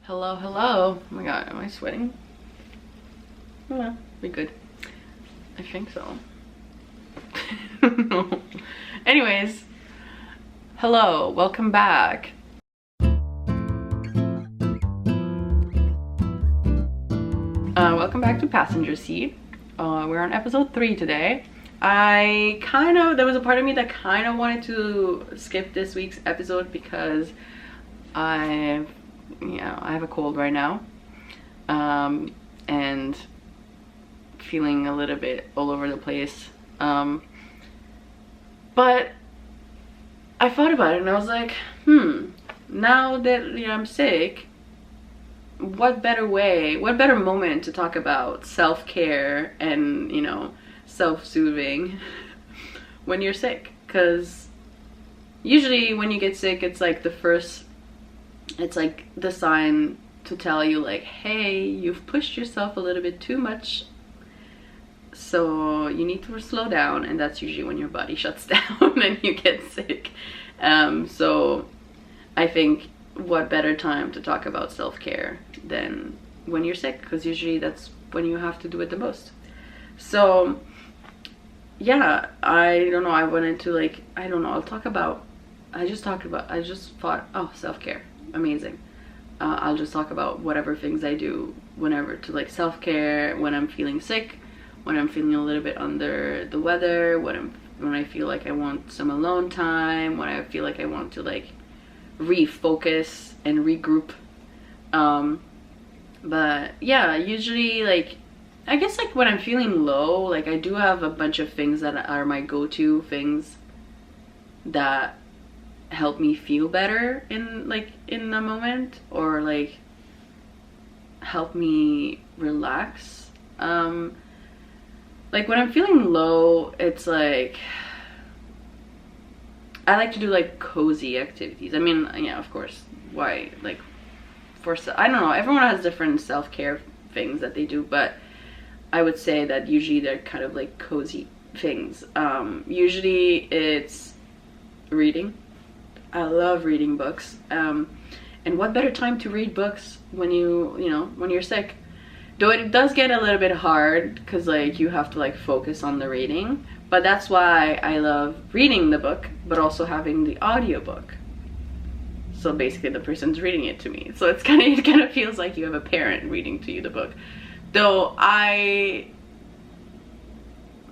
Hello, hello. Oh my god, am I sweating? Yeah, we good. I think so. No. Anyways, hello, welcome back. Welcome back to Passenger Seat. We're on episode 3 today. There was a part of me that kind of wanted to skip this week's episode because I have a cold right now, and feeling a little bit all over the place. But I thought about it and I was like, now that I'm sick, what better moment to talk about self-care and self-soothing when you're sick? Because usually when you get sick, it's like the sign to tell you, like, hey, you've pushed yourself a little bit too much, so you need to slow down. And that's usually when your body shuts down and you get sick. So I think what better time to talk about self-care than when you're sick, because usually that's when you have to do it the most. So yeah, I don't know, I wanted to, like, I don't know, I just thought, oh, self-care, amazing. I'll just talk about whatever things I do whenever to, like, self-care when I'm feeling sick, when I'm feeling a little bit under the weather, when I feel like I want some alone time, when I feel like I want to, like, refocus and regroup. But yeah, usually, like, I guess, like, when I'm feeling low, like, I do have a bunch of things that are my go-to things that help me feel better in the moment, or like help me relax. Like, when I'm feeling low, it's like I like to do, like, cozy activities. I mean, yeah, of course, why, like, I don't know, everyone has different self-care things that they do, but I would say that usually they're kind of like cozy things. Usually it's reading. I love reading books. And what better time to read books when when you're sick? Though it does get a little bit hard because, like, you have to, like, focus on the reading. But that's why I love reading the book, but also having the audiobook. So basically the person's reading it to me. So it kind of feels like you have a parent reading to you the book. Though I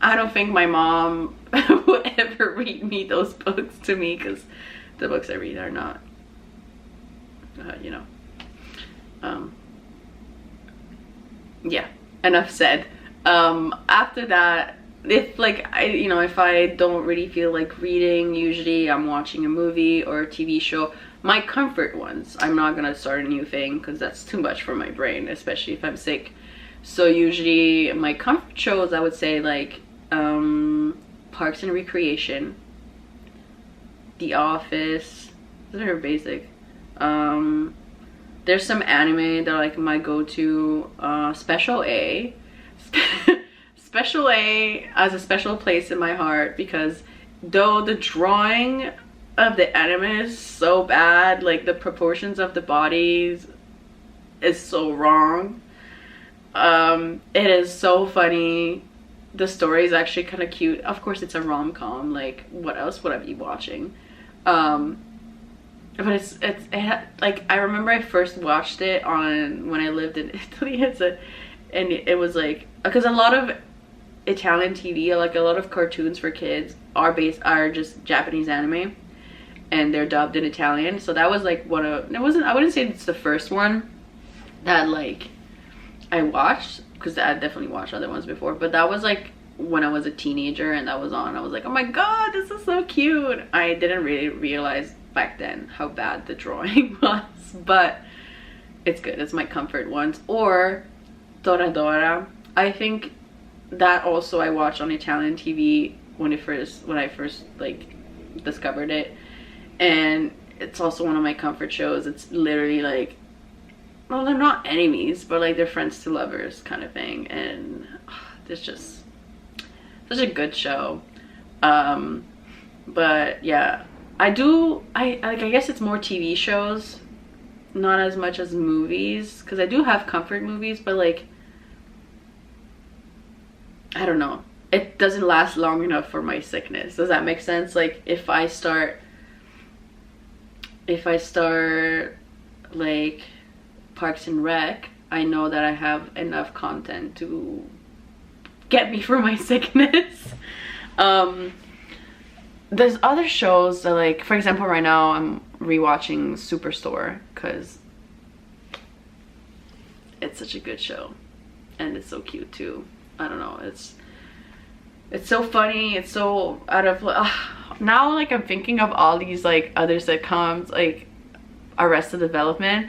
don't think my mom would ever read me those books to me, because the books I read are not, yeah, enough said. After that, if, like, if I don't really feel like reading, usually I'm watching a movie or a TV show. My comfort ones, I'm not gonna start a new thing because that's too much for my brain, especially if I'm sick. So usually my comfort shows, I would say, like, Parks and Recreation, The Office. Those are basic. There's some anime that are, like, my go-to. Special A. Special A has a special place in my heart because though the drawing of the anime is so bad, like, the proportions of the bodies is so wrong, it is so funny. The story is actually kind of cute. Of course, it's a rom-com. Like, what else would I be watching? But like, I remember I first watched it when I lived in Italy. And it was like, because a lot of Italian TV, like, a lot of cartoons for kids are just Japanese anime, and they're dubbed in Italian. So that was, like, I wouldn't say it's the first one that, like, I watched, because I definitely watched other ones before, but that was, like, when I was a teenager and that was on. I was like, oh my god, this is so cute. I didn't really realize back then how bad the drawing was, but it's good. It's my comfort ones. Or Toradora. I think that also I watched on Italian TV when I first like discovered it, and it's also one of my comfort shows. It's literally like, well, they're not enemies, but, like, they're friends to lovers kind of thing, and it's just such a good show. But yeah, I guess it's more TV shows not as much as movies, because I do have comfort movies, but like, I don't know, it doesn't last long enough for my sickness. Does that make sense? Like if I start like Parks and Rec, I know that I have enough content to get me through my sickness. There's other shows that, like, for example, right now I'm rewatching Superstore because it's such a good show and it's so cute too. I don't know, it's so funny, it's so out of now, like, I'm thinking of all these like other sitcoms, like Arrested Development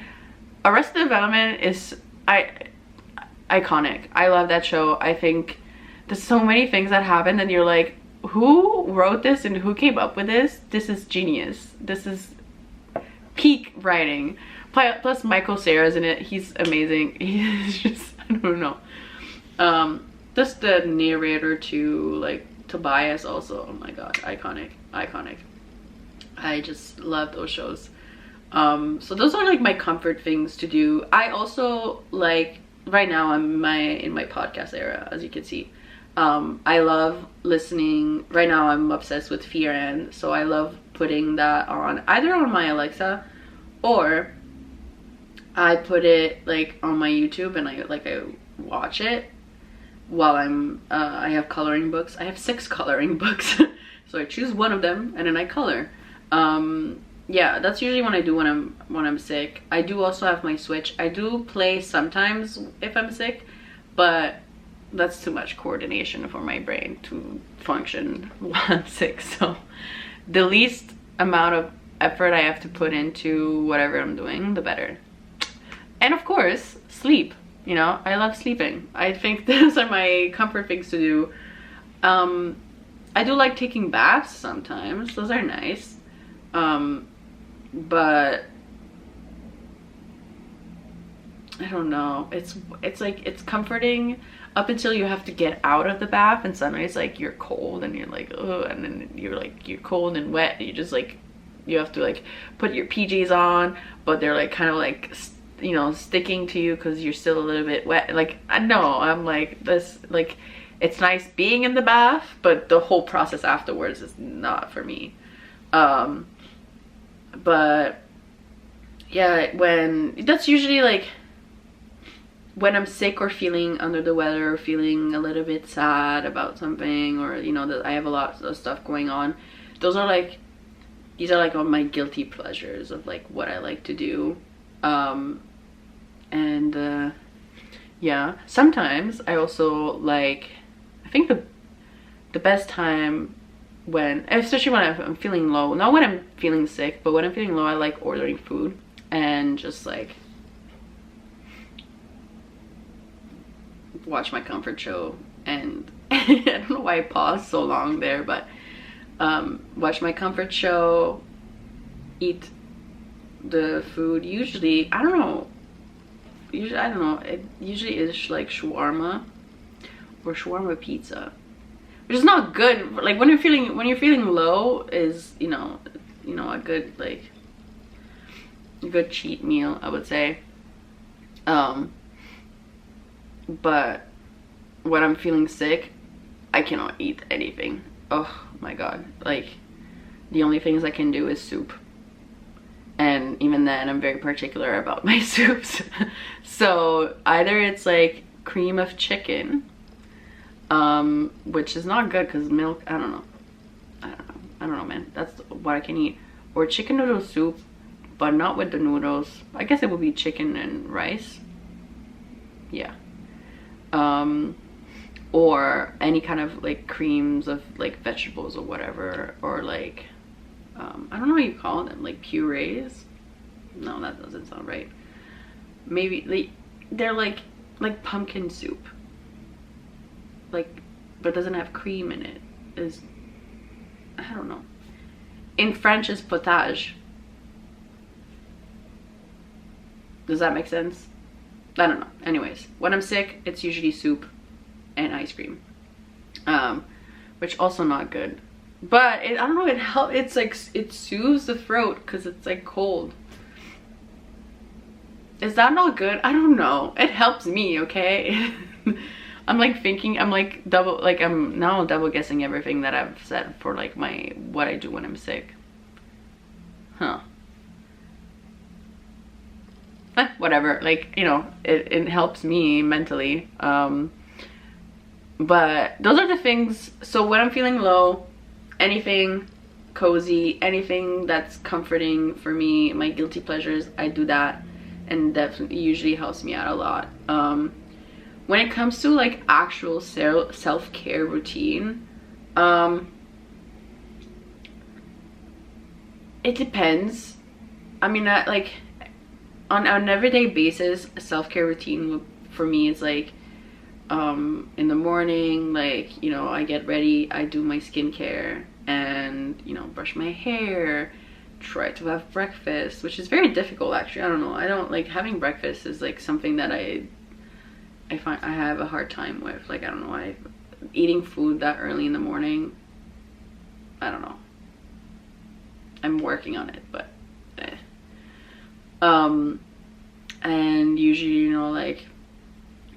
is iconic. I love that show. I think there's so many things that happen and you're like, who wrote this and who came up with this? This is genius. This is peak writing. Plus Michael Cera's in it. He's amazing. He's just, I don't know. Just the narrator to like Tobias also. Oh my god, iconic. I just love those shows. So those are like my comfort things to do. I also like, right now I'm in my podcast era, as you can see. I love listening. Right now I'm obsessed with Fear End, so I love putting that on either on my Alexa or I put it like on my YouTube and I watch it while I have coloring books. I have 6 coloring books. So I choose one of them and then I color. Yeah, that's usually when I do when I'm sick. I do also have my Switch. I do play sometimes if I'm sick, but that's too much coordination for my brain to function while I'm sick. So the least amount of effort I have to put into whatever I'm doing, the better. And of course, sleep. You know, I love sleeping. I think those are my comfort things to do. I do like taking baths sometimes. Those are nice. But I don't know. It's like, it's comforting up until you have to get out of the bath and suddenly it's like you're cold and you're like, oh, and then you're cold and wet. You just like, you have to like put your PJs on, but they're like kind of like, you know, sticking to you because you're still a little bit wet. Like, I know, I'm like this, like, it's nice being in the bath, but the whole process afterwards is not for me. But yeah, that's usually like when I'm sick or feeling under the weather or feeling a little bit sad about something, or you know that I have a lot of stuff going on. These are like all my guilty pleasures of like what I like to do. Yeah, sometimes I also like, I think the best time when, especially when I'm feeling low, not when I'm feeling sick, but when I'm feeling low, I like ordering food and just like watch my comfort show. And I don't know why I paused so long there, but watch my comfort show, eat the food. Usually, I don't know, it usually is like shawarma or shawarma pizza, which is not good. Like when you're feeling low is, you know a good, like, a good cheat meal, I would say. But when I'm feeling sick, I cannot eat anything. Oh my god, like the only things I can do is soup, and even then I'm very particular about my soups. So either it's like cream of chicken, which is not good because milk, I don't know, man, that's what I can eat, or chicken noodle soup, but not with the noodles. I guess it would be chicken and rice. Yeah. Or any kind of like creams of like vegetables or whatever, or like I don't know what you call them, like purees. No, that doesn't sound right. Maybe they're like pumpkin soup, like, but doesn't have cream in it. Is, I don't know. In French is potage. Does that make sense? I don't know. Anyways, when I'm sick, it's usually soup and ice cream, which also not good. But I don't know, it helps. It's like, it soothes the throat because it's like cold. Is that not good? I don't know. It helps me, okay? I'm like thinking, I'm like double, like I'm now double guessing everything that I've said for like what I do when I'm sick. Huh. Whatever, like, you know, it helps me mentally. But those are the things. So when I'm feeling low, anything cozy, anything that's comforting for me, my guilty pleasures, I do that, and definitely usually helps me out a lot. When it comes to like actual self-care routine, it depends. I mean, like on an everyday basis, a self-care routine for me is like in the morning, like, you know, I get ready, I do my skincare, and, you know, brush my hair, try to have breakfast, which is very difficult actually. I don't know, I don't like having breakfast. Is like something that I find I have a hard time with. Like, I don't know, eating food that early in the morning, I don't know, I'm working on it, but and usually, you know, like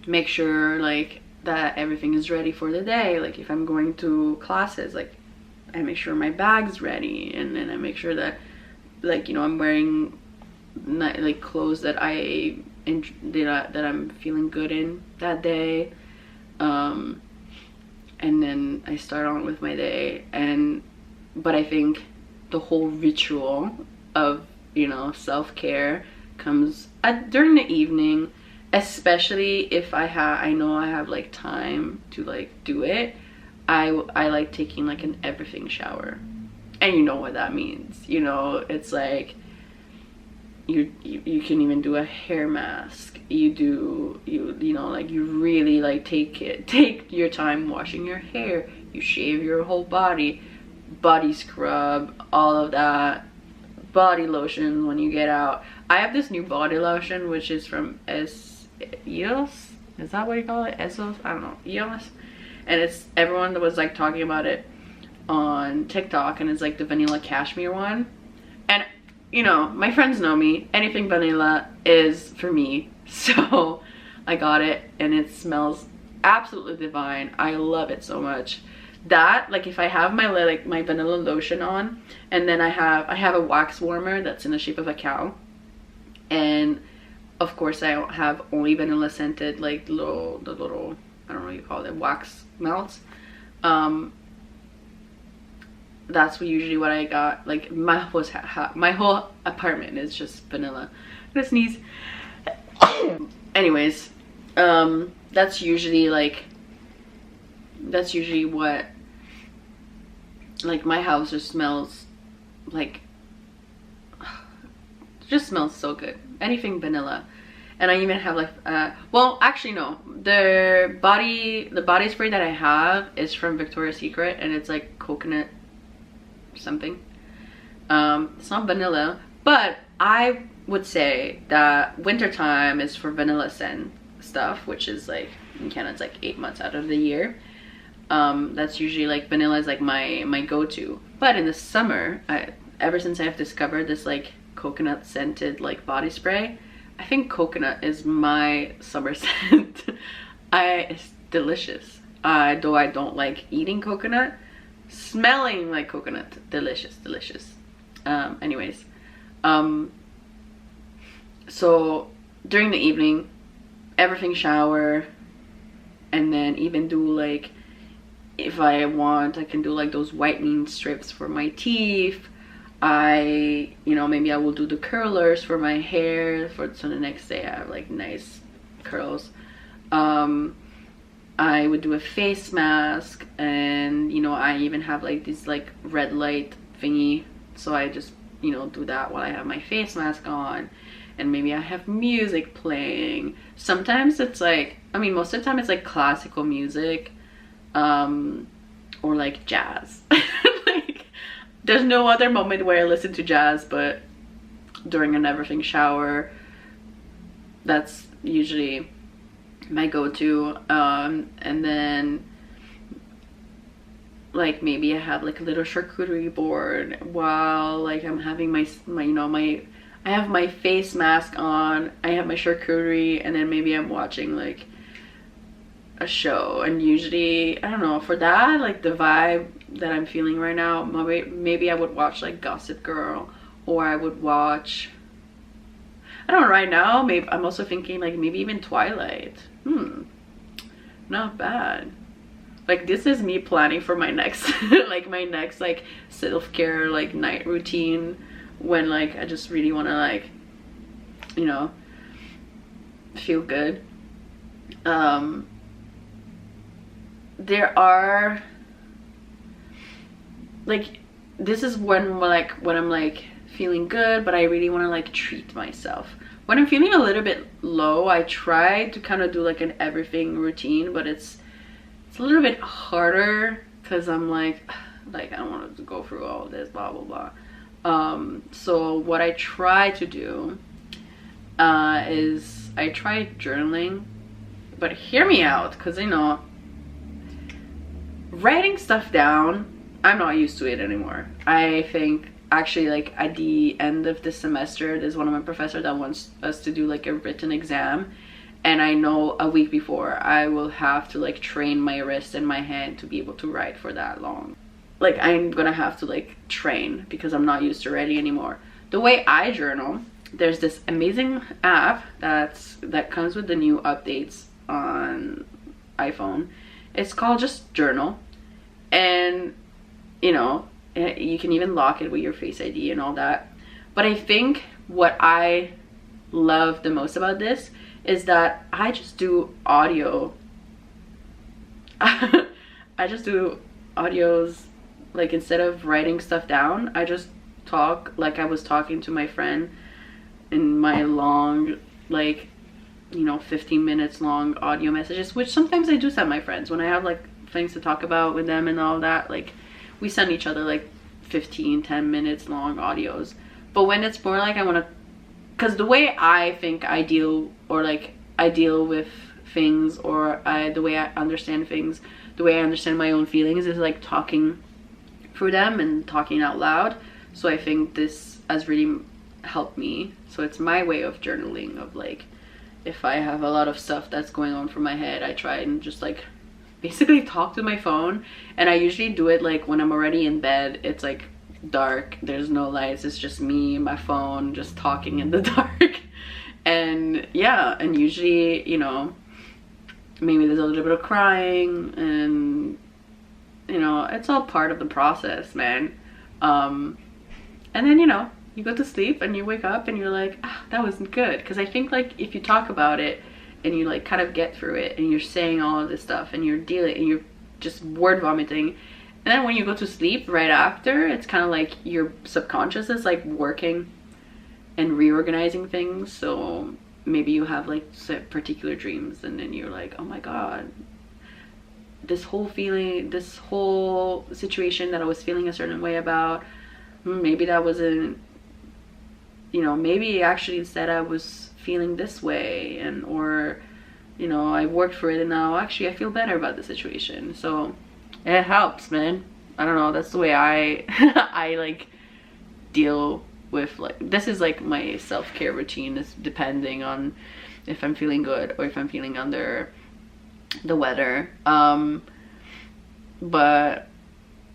make sure like that everything is ready for the day. Like if I'm going to classes, like I make sure my bag's ready, and then I make sure that, like, you know, I'm wearing like clothes that that I'm feeling good in that day, and then I start on with my day. But I think the whole ritual of, you know, self-care comes during the evening, especially if I know I have like time to like do it. I like taking like an everything shower, and you know what that means. You know, it's like you can even do a hair mask. You know, like you really like take your time washing your hair. You shave your whole body scrub, all of that, body lotion when you get out. I have this new body lotion which is from EOS, is that what you call it? ESOS? I don't know, EOS. And it's, everyone that was like talking about it on TikTok, and it's like the vanilla cashmere one. And you know, my friends know me, anything vanilla is for me, so I got it, and it smells absolutely divine. I love it so much. That, like, if I have my vanilla lotion on, and then I have a wax warmer that's in the shape of a cow, and of course I have only vanilla scented, like the little I don't know what you call it, wax melts. That's usually what I got. Like my whole apartment is just vanilla. I'm gonna sneeze. Anyways, that's usually what, like, my house just smells like, just smells so good. Anything vanilla. And I even have like well, actually no, the body spray that I have is from Victoria's Secret, and it's like coconut something. It's not vanilla, but I would say that wintertime is for vanilla scent stuff, which is like in Canada it's like 8 months out of the year. That's usually like vanilla is like my go-to. But in the summer, ever since I've discovered this like coconut scented like body spray, I think coconut is my summer scent. It's delicious. Though I don't like eating coconut, smelling like coconut, delicious. Anyways, so during the evening, everything shower, and then even do like, if I want, I can do like those whitening strips for my teeth. You know, maybe I will do the curlers for my hair, so the next day I have like nice curls. I would do a face mask, and you know, I even have like this like red light thingy, so I just, you know, do that while I have my face mask on. And maybe I have music playing. Sometimes it's like, I mean, most of the time it's like classical music, or like jazz. Like, there's no other moment where I listen to jazz, but during an everything shower, that's usually my go-to. And then like maybe I have like a little charcuterie board while like I'm having my you know, I have my face mask on, I have my charcuterie, and then maybe I'm watching like a show. And usually, I don't know, for that, like the vibe that I'm feeling right now, maybe I would watch like Gossip Girl, or I would watch, I don't know, right now maybe I'm also thinking like maybe even Twilight. Not bad. Like this is me planning for my next like my next like self-care like night routine, when like I just really want to like, you know, feel good. There are like, this is when I'm like feeling good, but I really want to like treat myself. When I'm feeling a little bit low, I try to kind of do like an everything routine, but it's a little bit harder because I'm like I don't want to go through all this blah blah blah. So what I try to do is I try journaling, but hear me out, because you know, writing stuff down, I'm not used to it anymore. I think actually like at the end of this semester, there's one of my professors that wants us to do like a written exam, and I know a week before I will have to like train my wrist and my hand to be able to write for that long. Like I'm gonna have to like train because I'm not used to writing anymore. The way I journal, there's this amazing app that comes with the new updates on iPhone. It's called just Journal, and you know, you can even lock it with your Face ID and all that. But I think what I love the most about this is that I just do audio. I just do audios, like instead of writing stuff down, I just talk like I was talking to my friend in my long, like, you know, 15 minutes long audio messages, which sometimes I do send my friends when I have like things to talk about with them and all that. Like we send each other like 10 minutes long audios. But when it's more like I want to, because the way I think I deal, or like I deal with things, or the way I understand things, the way I understand my own feelings is like talking through them and talking out loud. So I think this has really helped me. So it's my way of journaling, of like, if I have a lot of stuff that's going on through my head, I try and just like basically talk to my phone. And I usually do it like when I'm already in bed. It's like dark, there's no lights, it's just me, my phone, just talking in the dark. And yeah, and usually, you know, maybe there's a little bit of crying, and you know, it's all part of the process, man. And then, you know, you go to sleep and you wake up and you're like, ah, that wasn't good. Because I think like if you talk about it and you like kind of get through it and you're saying all of this stuff and you're dealing and you're just word vomiting, and then when you go to sleep right after, it's kind of like your subconscious is like working and reorganizing things. So maybe you have like particular dreams, and then you're like, oh my god, this whole feeling, this whole situation that I was feeling a certain way about, maybe that wasn't, you know, maybe actually instead I was feeling this way, and or you know, I worked for it and now actually I feel better about the situation. So it helps, man. I don't know, that's the way I I like deal with, like, this is like my self-care routine, is depending on if I'm feeling good or if I'm feeling under the weather. But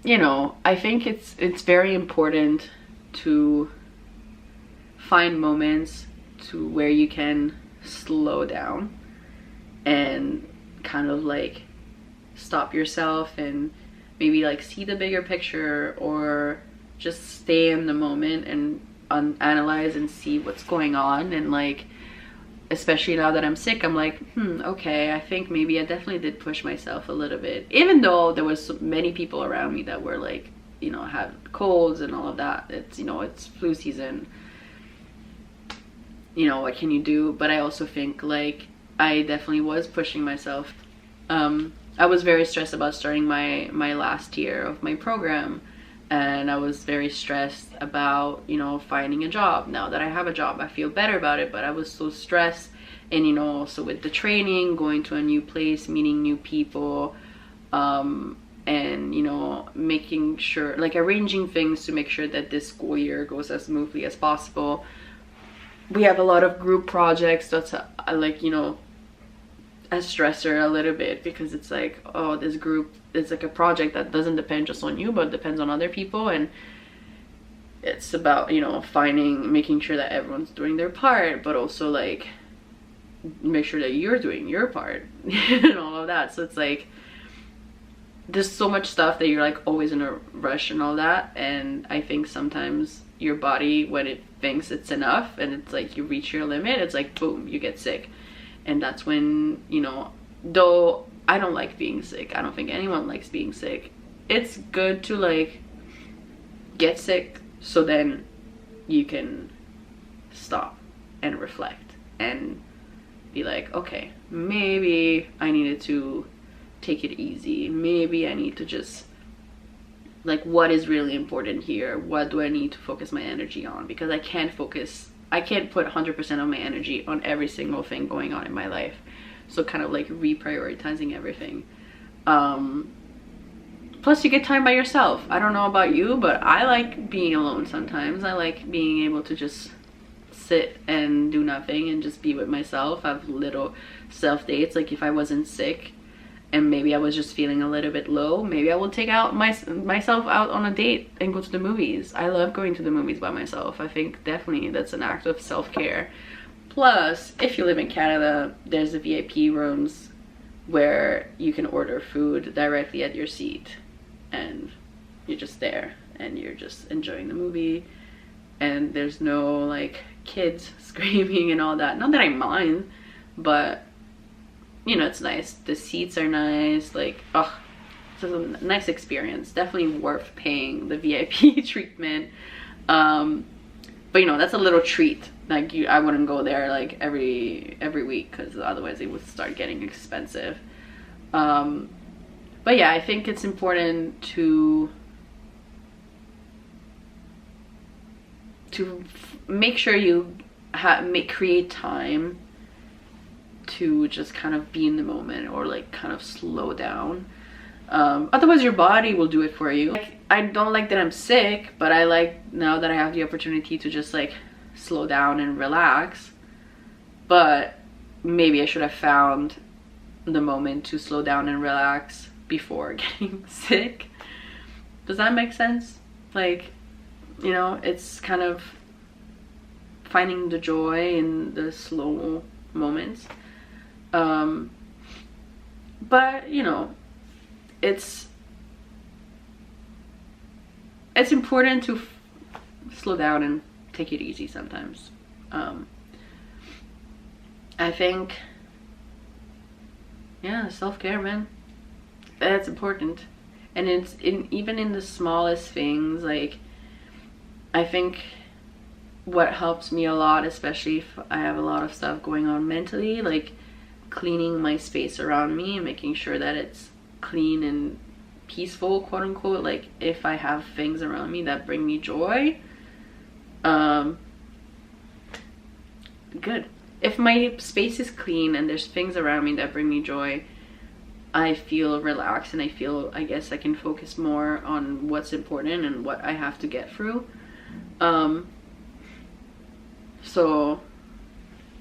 you know, I think it's very important to find moments to where you can slow down and kind of like stop yourself and maybe like see the bigger picture, or just stay in the moment and analyze and see what's going on. And like, especially now that I'm sick, I'm like, okay, I think maybe I definitely did push myself a little bit, even though there was so many people around me that were like, you know, had colds and all of that. It's, you know, it's flu season, you know, what can you do? But I also think like I definitely was pushing myself. I was very stressed about starting my last year of my program, and I was very stressed about, you know, finding a job. Now that I have a job, I feel better about it, but I was so stressed. And you know, also with the training, going to a new place, meeting new people, and you know, making sure, like arranging things to make sure that this school year goes as smoothly as possible. we have a lot of group projects. That's like, you know, a stressor a little bit, because it's like, oh, this group is like a project that doesn't depend just on you, but depends on other people, and it's about, you know, making sure that everyone's doing their part, but also like make sure that you're doing your part and all of that. So it's like there's so much stuff that you're like always in a rush and all that, and I think sometimes your body, when it thinks it's enough and it's like you reach your limit, it's like boom, you get sick. And that's when, you know, though I don't like being sick, I don't think anyone likes being sick, it's good to like get sick so then you can stop and reflect and be like, okay, maybe I needed to take it easy, maybe I need to just, like, what is really important here, what do I need to focus my energy on, because I can't put 100% of my energy on every single thing going on in my life. So kind of like reprioritizing everything. Plus you get time by yourself. I don't know about you, but I like being alone sometimes. I like being able to just sit and do nothing and just be with myself. Have little self dates. Like if I wasn't sick and maybe I was just feeling a little bit low, maybe I will take out myself out on a date and go to the movies. I love going to the movies by myself. I think definitely that's an act of self-care. Plus, if you live in Canada, there's the VIP rooms where you can order food directly at your seat, and you're just there and you're just enjoying the movie, and there's no like kids screaming and all that. Not that I mind, but you know, it's nice. The seats are nice. Like, oh, it's a nice experience. Definitely worth paying the VIP treatment. But you know, that's a little treat. Like I wouldn't go there like every week, because otherwise it would start getting expensive. But yeah, I think it's important to make sure you create time to just kind of be in the moment, or like kind of slow down. Otherwise your body will do it for you. Like, I don't like that I'm sick, but I like now that I have the opportunity to just like slow down and relax. But maybe I should have found the moment to slow down and relax before getting sick. Does that make sense? Like, you know, it's kind of finding the joy in the slow moments. But you know, it's important to slow down and take it easy sometimes. I think, yeah, self-care, man, that's important. And it's even in the smallest things. Like, I think what helps me a lot, especially if I have a lot of stuff going on mentally, like cleaning my space around me and making sure that it's clean and peaceful, quote unquote. Like if I have things around me that bring me joy, good. If my space is clean and there's things around me that bring me joy, I feel relaxed, and I feel, I guess I can focus more on what's important and what I have to get through. So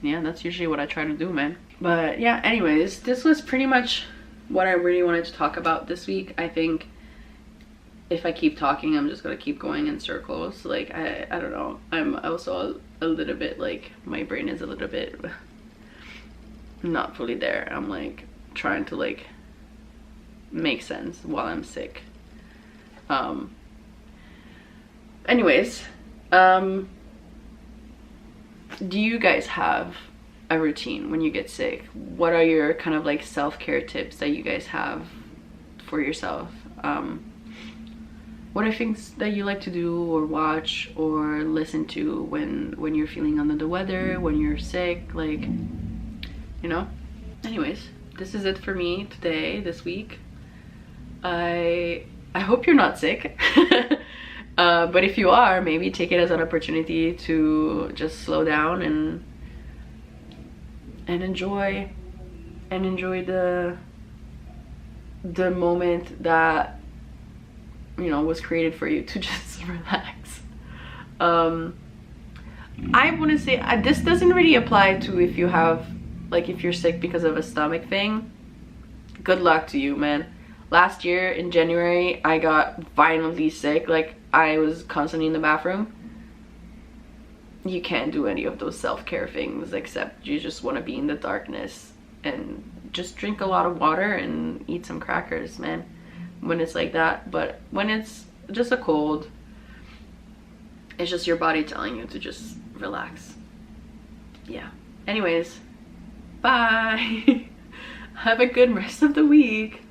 yeah, that's usually what I try to do, man. But yeah, anyways, this was pretty much what I really wanted to talk about this week. I think if I keep talking, I'm just gonna keep going in circles. Like, I don't know. I'm also a little bit like, my brain is a little bit not fully there. I'm like trying to like make sense while I'm sick. Anyways, do you guys have a routine when you get sick? What are your kind of like self-care tips that you guys have for yourself? What are things that you like to do or watch or listen to when you're feeling under the weather, when you're sick, like, you know? Anyways, this is it for me today, this week. I hope you're not sick. But if you are, maybe take it as an opportunity to just slow down and enjoy the moment that, you know, was created for you to just relax. I want to say this doesn't really apply to if you have, like, if you're sick because of a stomach thing. Good luck to you, man. Last year in January, I got violently sick. Like, I was constantly in the bathroom. You can't do any of those self-care things except you just want to be in the darkness and just drink a lot of water and eat some crackers, man, when it's like that. But when it's just a cold, it's just your body telling you to just relax. Yeah. Anyways, bye. Have a good rest of the week.